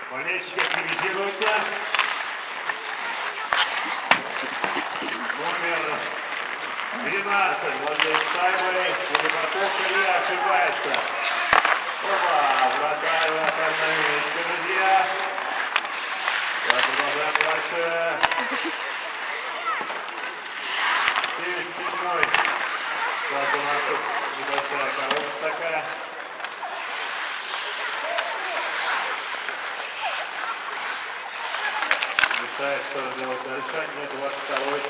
Болельщики активизируются. Номер 12 владеет шайбой. Подготовка и ошибается. Опа, вратарь на месте, друзья. Так, продолжаем дальше. 77-й. Так, у нас тут небольшая коробка такая. Мешает, что сделать дальше. Нет, 22-й.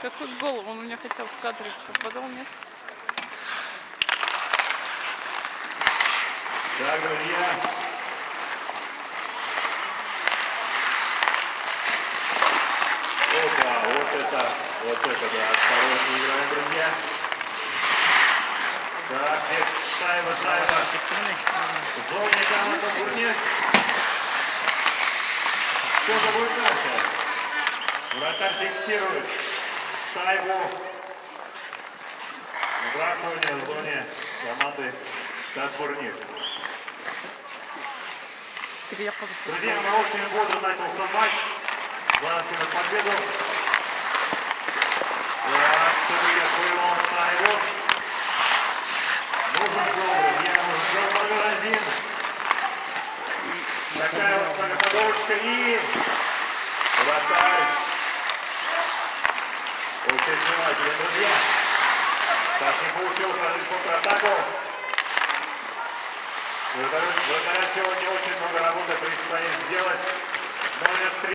Какой гол? Он у меня хотел в кадре попадал, нет? Так, друзья. Опа, вот это, да, осторожно играем, друзья. Так, шайба. В зоне команда Бурнец. Что же будет дальше? Вратарь фиксирует шайбу. Выбрасывание в зоне команды Штат Бурнец. Друзья, на очень бодро начался матч. За победу. Так, все-таки отвоевал шайбу. Нужен гол, друзья, нужен гол номер 1. Такая вот многоходовочка и вратарь. Очень внимательно, друзья. Так, не получилось сразить контратаку. Вратарю сегодня очень много работы предстоит сделать. Номер 3.